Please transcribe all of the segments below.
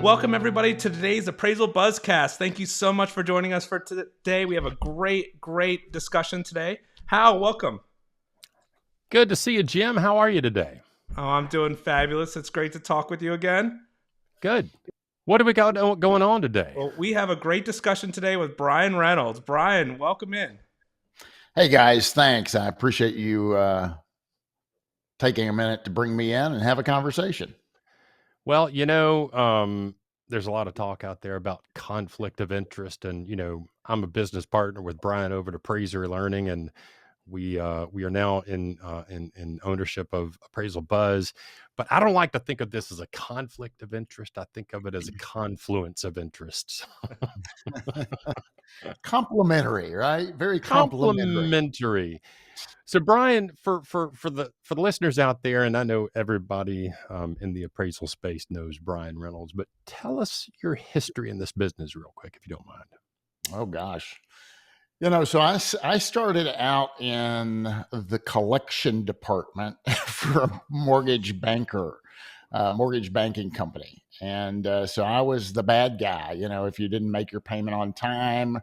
Welcome, everybody, to today's Appraisal Buzzcast. Thank you so much for joining us for today. We have a great discussion today. Hal, welcome. Good to see you, Jim. How are you today? Oh, I'm doing fabulous. It's great to talk with you again. Good. What do we got going on today? Well, we have a great discussion today with Brian Reynolds. Brian, welcome in. Hey, guys. Thanks. I appreciate you taking a minute to bring me in and have a conversation. Well, there's a lot of talk out there about conflict of interest, and I'm a business partner with Brian over at Appraiser eLearning, and we are now in ownership of Appraisal Buzz. But I don't like to think of this as a conflict of interest. I think of it as a confluence of interests. Complimentary, right? Very complimentary. So, Brian, for the listeners out there, and I know everybody in the appraisal space knows Brian Reynolds, but tell us your history in this business real quick, if you don't mind. Oh, gosh. So I started out in the collection department for a mortgage banking company. And so I was the bad guy. If you didn't make your payment on time,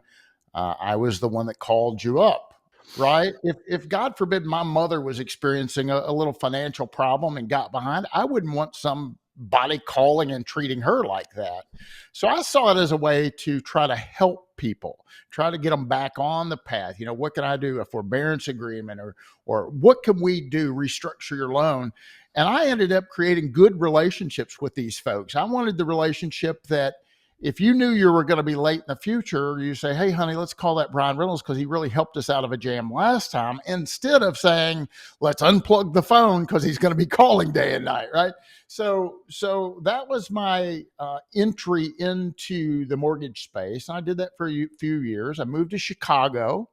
I was the one that called you up, right? If God forbid my mother was experiencing a little financial problem and got behind, I wouldn't want somebody calling and treating her like that. So I saw it as a way to try to help people, try to get them back on the path. What can I do? A forbearance agreement or what can we do? Restructure your loan. And I ended up creating good relationships with these folks. I wanted the relationship that if you knew you were going to be late in the future, you say, hey, honey, let's call that Brian Reynolds because he really helped us out of a jam last time, instead of saying, let's unplug the phone because he's going to be calling day and night, right? So that was my entry into the mortgage space. And I did that for a few years. I moved to Chicago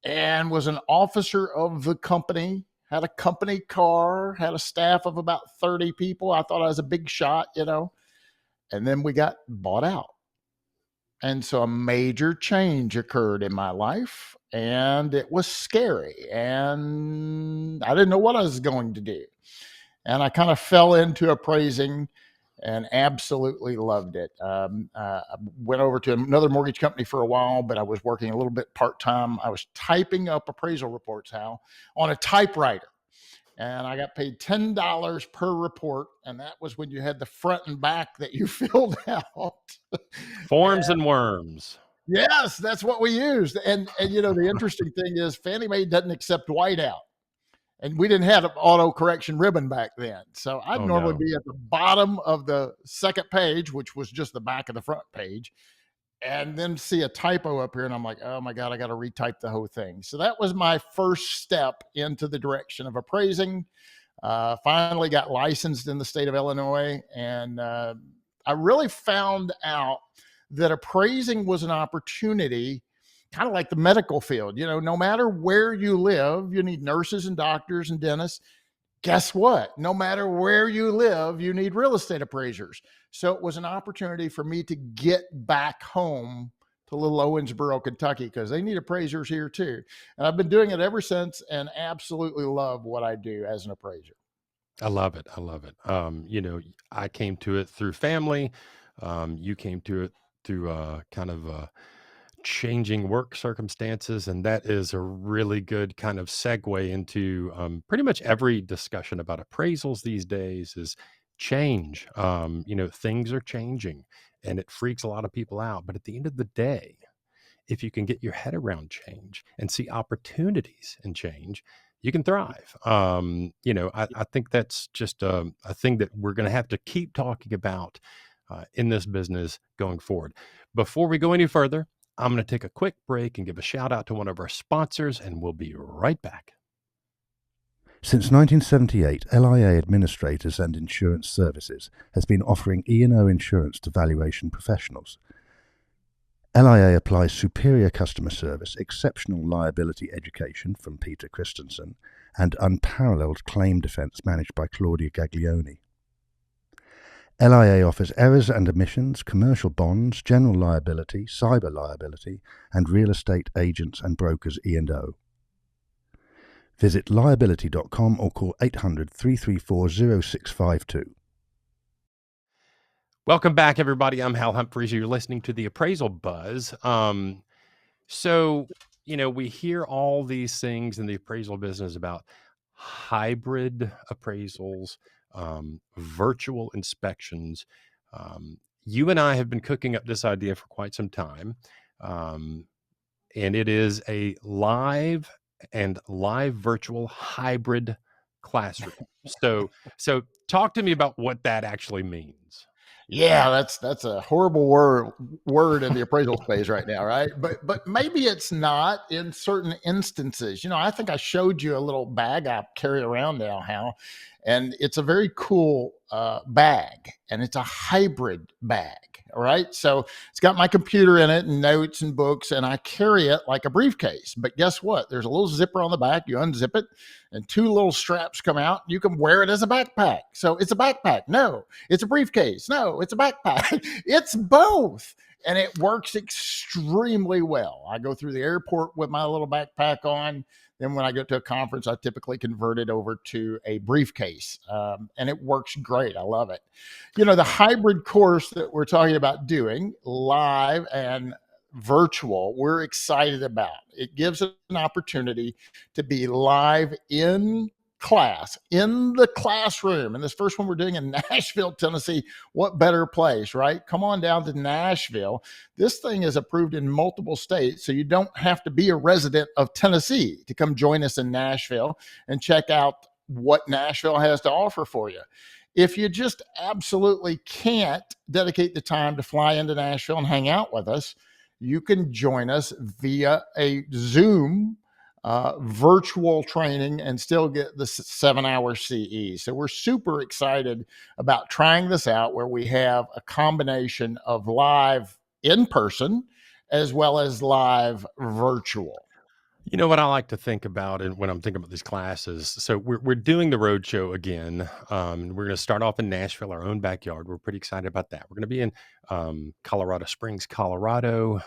and was an officer of the company, had a company car, had a staff of about 30 people. I thought I was a big shot, And then we got bought out. And so a major change occurred in my life, and it was scary. And I didn't know what I was going to do. And I kind of fell into appraising and absolutely loved it. I went over to another mortgage company for a while, but I was working a little bit part-time. I was typing up appraisal reports, Hal, on a typewriter. And I got paid $10 per report. And that was when you had the front and back that you filled out. Forms and worms. Yes, that's what we used. And the interesting thing is Fannie Mae doesn't accept whiteout. And we didn't have an auto correction ribbon back then. So I'd normally be at the bottom of the second page, which was just the back of the front page, and then see a typo up here. And I'm like, oh my God, I got to retype the whole thing. So that was my first step into the direction of appraising. Finally got licensed in the state of Illinois. And I really found out that appraising was an opportunity, kind of like the medical field. No matter where you live, you need nurses and doctors and dentists. Guess what? No matter where you live, you need real estate appraisers. So it was an opportunity for me to get back home to little Owensboro, Kentucky, because they need appraisers here too. And I've been doing it ever since and absolutely love what I do as an appraiser. I love it. I came to it through family. You came to it through kind of changing work circumstances, and that is a really good kind of segue into pretty much every discussion about appraisals these days is change. Things are changing and it freaks a lot of people out, but at the end of the day, if you can get your head around change and see opportunities in change, you can thrive. I think that's just a thing that we're going to have to keep talking about in this business going forward. Before we go any further, I'm going to take a quick break and give a shout out to one of our sponsors, and we'll be right back. Since 1978, LIA Administrators and Insurance Services has been offering E&O insurance to valuation professionals. LIA applies superior customer service, exceptional liability education from Peter Christensen, and unparalleled claim defense managed by Claudia Gaglioni. LIA offers errors and omissions, commercial bonds, general liability, cyber liability, and real estate agents and brokers E&O. Visit liability.com or call 800-334-0652. Welcome back, everybody. I'm Hal Humphreys. You're listening to the Appraisal Buzz. So, we hear all these things in the appraisal business about hybrid appraisals, virtual inspections. You and I have been cooking up this idea for quite some time. And it is a live virtual hybrid classroom. So talk to me about what that actually means. Yeah, that's a horrible word in the appraisal space right now, right? But maybe it's not in certain instances. I think I showed you a little bag I carry around now, Hal, and it's a very cool bag, and it's a hybrid bag. All right, so it's got my computer in it and notes and books, and I carry it like a briefcase. But guess what? There's a little zipper on the back. You unzip it, and two little straps come out. You can wear it as a backpack. So it's a backpack. No, it's a briefcase. No, it's a backpack. It's both. And it works extremely well. I go through the airport with my little backpack on. Then when I go to a conference, I typically convert it over to a briefcase. And it works great. I love it. The hybrid course that we're talking about doing live and virtual, we're excited about. It gives us an opportunity to be live in class, in the classroom. And this first one we're doing in Nashville, Tennessee. What better place, right? Come on down to Nashville. This thing is approved in multiple states, so you don't have to be a resident of Tennessee to come join us in Nashville and check out what Nashville has to offer for you. If you just absolutely can't dedicate the time to fly into Nashville and hang out with us, you can join us via a Zoom virtual training and still get the 7-hour CE. So we're super excited about trying this out, where we have a combination of live in person as well as live virtual. What I like to think about, and when I'm thinking about these classes, so we're doing the Roadshow again. We're going to start off in Nashville, our own backyard. We're pretty excited about that. We're going to be in Colorado Springs, Colorado,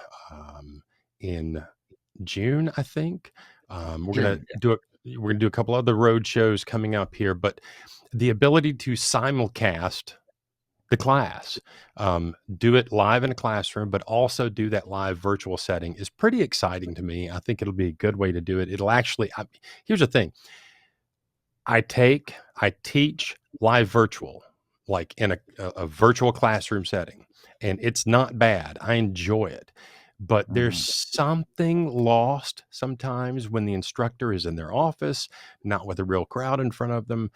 in June, I think. We're going to do a couple other road shows coming up here, but the ability to simulcast the class, do it live in a classroom, but also do that live virtual setting is pretty exciting to me. I think it'll be a good way to do it. It'll actually, here's the thing. I teach live virtual, like in a virtual classroom setting, and it's not bad. I enjoy it. But there's something lost sometimes when the instructor is in their office, not with a real crowd in front of them.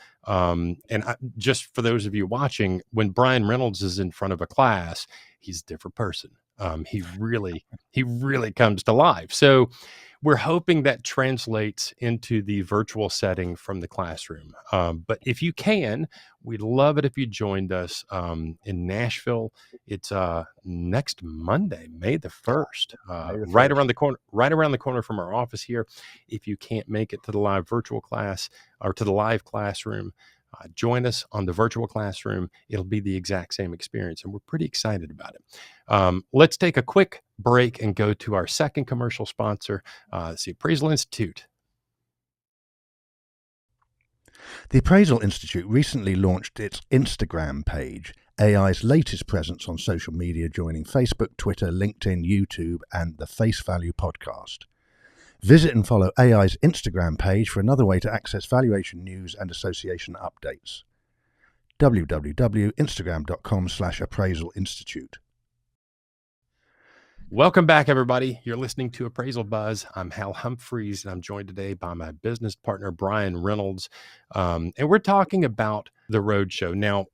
Just for those of you watching, when Brian Reynolds is in front of a class, he's a different person. He really comes to life. So we're hoping that translates into the virtual setting from the classroom. But if you can, we'd love it if you joined us in Nashville. It's next Monday, May the 1st, right around the corner from our office here. If you can't make it to the live virtual class or to the live classroom, join us on the virtual classroom. It'll be the exact same experience, and we're pretty excited about it. Let's take a quick break and go to our second commercial sponsor, the Appraisal Institute. The Appraisal Institute recently launched its Instagram page, AI's latest presence on social media, joining Facebook, Twitter, LinkedIn, YouTube, and the Face Value podcast. Visit and follow AI's Instagram page for another way to access valuation news and association updates. www.instagram.com/appraisalinstitute. Welcome back, everybody. You're listening to Appraisal Buzz. I'm Hal Humphreys, and I'm joined today by my business partner, Brian Reynolds. And we're talking about the Roadshow. Now,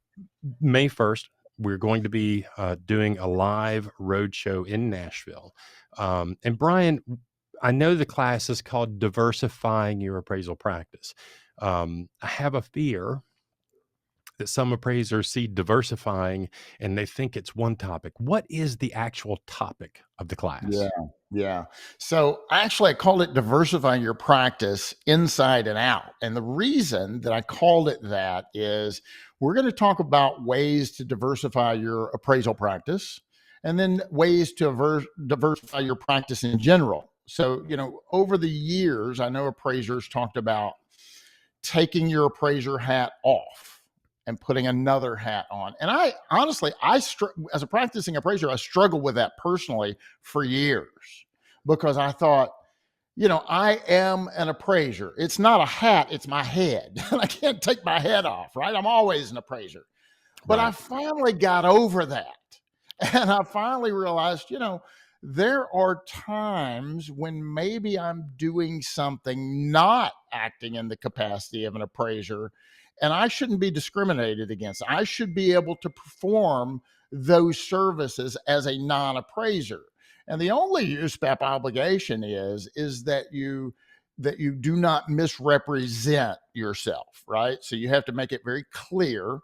May 1st, we're going to be doing a live Roadshow in Nashville. And Brian, I know the class is called Diversifying Your Appraisal Practice. I have a fear that some appraisers see diversifying and they think it's one topic. What is the actual topic of the class? Yeah. So actually, I called it Diversifying Your Practice Inside and Out. And the reason that I called it that is we're going to talk about ways to diversify your appraisal practice, and then ways to diversify your practice in general. So, over the years, I know appraisers talked about taking your appraiser hat off and putting another hat on. And I honestly, as a practicing appraiser, I struggled with that personally for years, because I thought, I am an appraiser. It's not a hat, it's my head. And I can't take my head off, right? I'm always an appraiser. But I finally got over that. And I finally realized, there are times when maybe I'm doing something not acting in the capacity of an appraiser, and I shouldn't be discriminated against. I should be able to perform those services as a non-appraiser. And the only USPAP obligation is that you do not misrepresent yourself, right? So you have to make it very clear,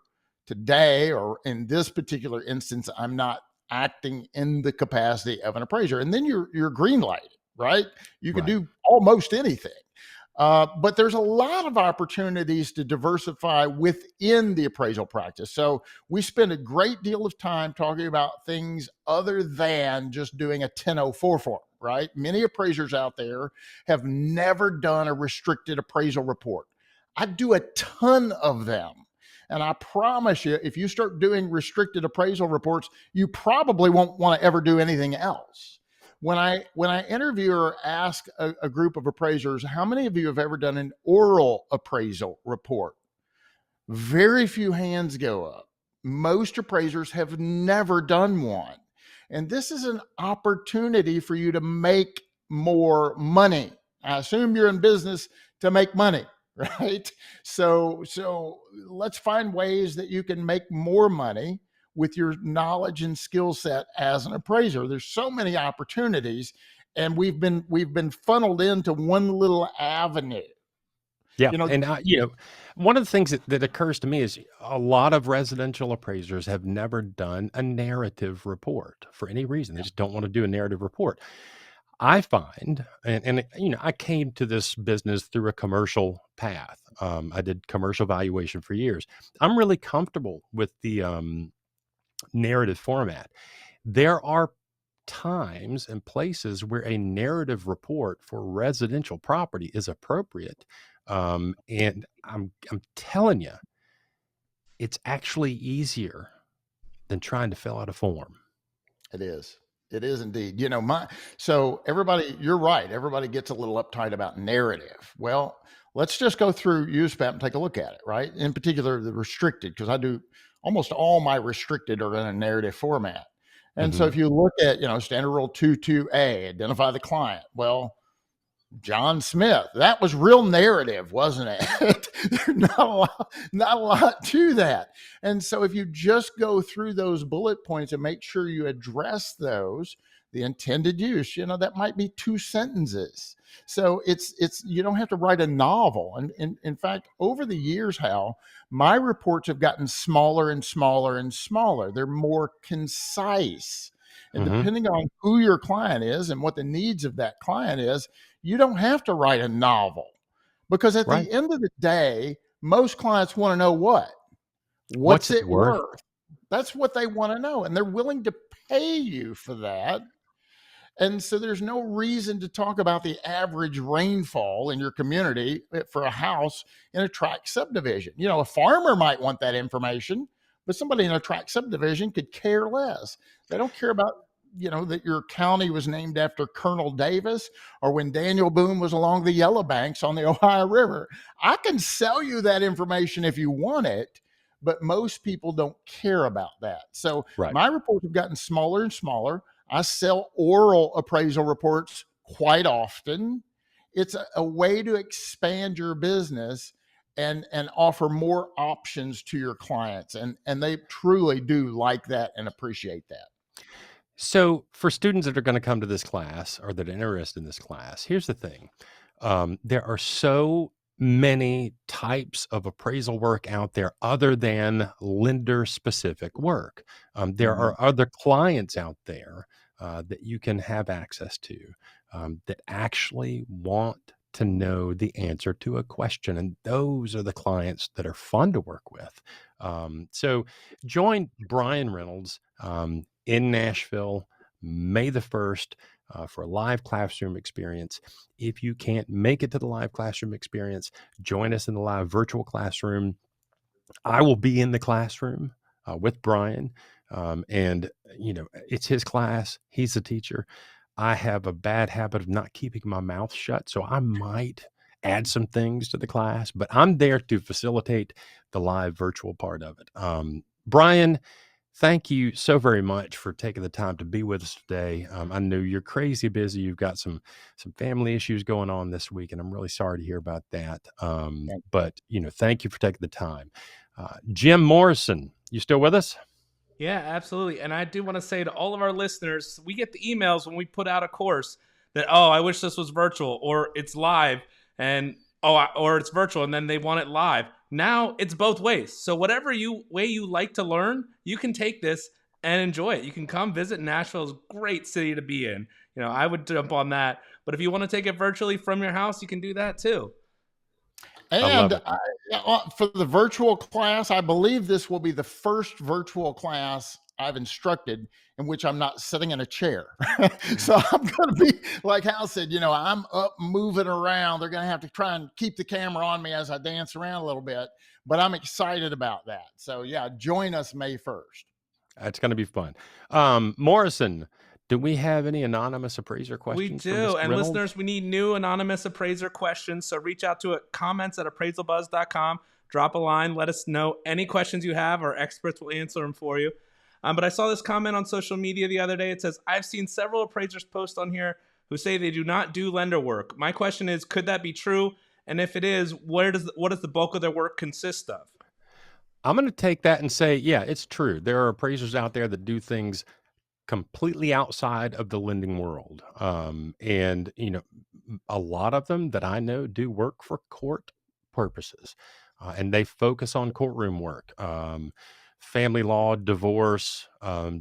today, or in this particular instance, I'm not acting in the capacity of an appraiser. And then you're green lighted, right? You can do almost anything. But there's a lot of opportunities to diversify within the appraisal practice. So we spend a great deal of time talking about things other than just doing a 1004 form, right? Many appraisers out there have never done a restricted appraisal report. I do a ton of them. And I promise you, if you start doing restricted appraisal reports, you probably won't want to ever do anything else. When I interview or ask a group of appraisers, how many of you have ever done an oral appraisal report? Very few hands go up. Most appraisers have never done one. And this is an opportunity for you to make more money. I assume you're in business to make money, right? So let's find ways that you can make more money with your knowledge and skill set as an appraiser. There's so many opportunities, and we've been funneled into one little avenue. Yeah. And one of the things that occurs to me is a lot of residential appraisers have never done a narrative report for any reason. They just don't want to do a narrative report. I find, and I came to this business through a commercial path. I did commercial valuation for years. I'm really comfortable with the narrative format. There are times and places where a narrative report for residential property is appropriate. And I'm telling you, it's actually easier than trying to fill out a form. It is. It is indeed. So everybody, you're right. Everybody gets a little uptight about narrative. Well, let's just go through USPAP and take a look at it, right? In particular, the restricted, because I do almost all my restricted are in a narrative format. And so if you look at, standard rule 22A, identify the client. Well, John Smith, that was real narrative, wasn't it? There's not a lot to that. And so if you just go through those bullet points and make sure you address those, the intended use, that might be 2 sentences. So it's you don't have to write a novel. And in fact, over the years, Hal, my reports have gotten smaller and smaller and smaller. They're more concise. And depending on who your client is and what the needs of that client is, you don't have to write a novel, because at the end of the day, most clients want to know what's it worth? That's what they want to know. And they're willing to pay you for that. And so there's no reason to talk about the average rainfall in your community for a house in a tract subdivision. A farmer might want that information, but somebody in a tract subdivision could care less. They don't care about, that your county was named after Colonel Davis, or when Daniel Boone was along the Yellow Banks on the Ohio River. I can sell you that information if you want it, but most people don't care about that. So my reports have gotten smaller and smaller. I sell oral appraisal reports quite often. It's a way to expand your business and offer more options to your clients. And they truly do like that and appreciate that. So for students that are going to come to this class or that are interested in this class, here's the thing. There are so many types of appraisal work out there other than lender specific work. There are other clients out there that you can have access to that actually want to know the answer to a question. And those are the clients that are fun to work with. So join Brian Reynolds in Nashville, May the 1st, for a live classroom experience. If you can't make it to the live classroom experience, join us in the live virtual classroom. I will be in the classroom with Brian. And, it's his class. He's a teacher. I have a bad habit of not keeping my mouth shut. So I might add some things to the class, but I'm there to facilitate the live virtual part of it. Brian, thank you so very much for taking the time to be with us today. I know you're crazy busy. You've got some family issues going on this week, and I'm really sorry to hear about that. But thank you for taking the time. Jim Morrison, you still with us? Yeah, absolutely. And I do want to say to all of our listeners, we get the emails when we put out a course that, oh, I wish this was virtual, or it's live, and or it's virtual, and then they want it live. Now it's both ways. So whatever way you like to learn, you can take this and enjoy it. You can come visit. Nashville is a great city to be in. I would jump on that. But if you want to take it virtually from your house, you can do that too. And for the virtual class, I believe this will be the first virtual class I've instructed in which I'm not sitting in a chair. So I'm going to be, like Hal said, I'm up moving around. They're going to have to try and keep the camera on me as I dance around a little bit, but I'm excited about that. So yeah, join us May 1st. It's going to be fun. Morrison, do we have any anonymous appraiser questions? We do. And Reynolds? Listeners, we need new anonymous appraiser questions. So reach out to comments@appraisalbuzz.com. Drop a line. Let us know any questions you have. Our experts will answer them for you. But I saw this comment on social media the other day. It says, I've seen several appraisers post on here who say they do not do lender work. My question is, could that be true? And if it is, what does the bulk of their work consist of? I'm going to take that and say, yeah, it's true. There are appraisers out there that do things completely outside of the lending world. And, a lot of them that I know do work for court purposes. And they focus on courtroom work, family law, divorce,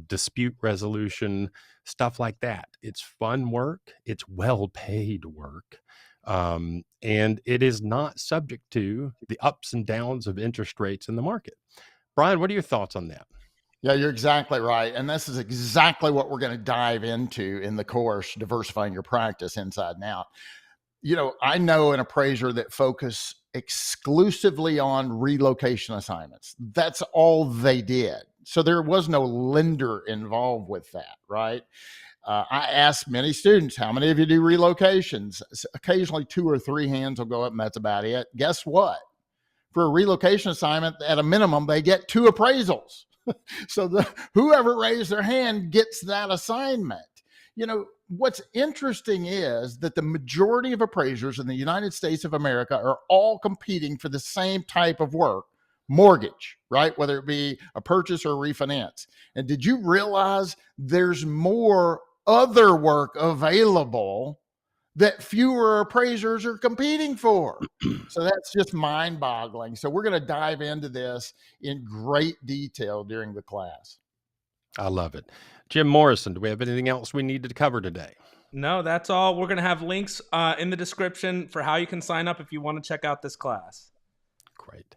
dispute resolution, stuff like that. It's fun work. It's well-paid work. And it is not subject to the ups and downs of interest rates in the market. Brian, what are your thoughts on that? Yeah, you're exactly right. And this is exactly what we're going to dive into in the course, Diversifying Your Practice Inside and Out. I know an appraiser that focus exclusively on relocation assignments. That's all they did. So there was no lender involved with that, right? I asked many students, how many of you do relocations? Occasionally 2 or 3 hands will go up and that's about it. Guess what? For a relocation assignment, at a minimum, they get 2 appraisals. So whoever raised their hand gets that assignment. What's interesting is that the majority of appraisers in the United States of America are all competing for the same type of work, mortgage, right? Whether it be a purchase or a refinance. And did you realize there's more other work available that fewer appraisers are competing for? So that's just mind-boggling. So we're going to dive into this in great detail during the class. I love it. Jim Morrison, do we have anything else we needed to cover today? No, that's all. We're going to have links in the description for how you can sign up if you want to check out this class. Great.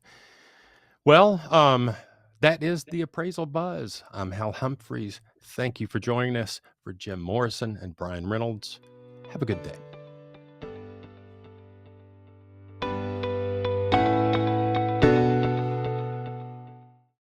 Well, that is the Appraisal Buzz. I'm Hal Humphreys. Thank you for joining us. For Jim Morrison and Brian Reynolds, have a good day.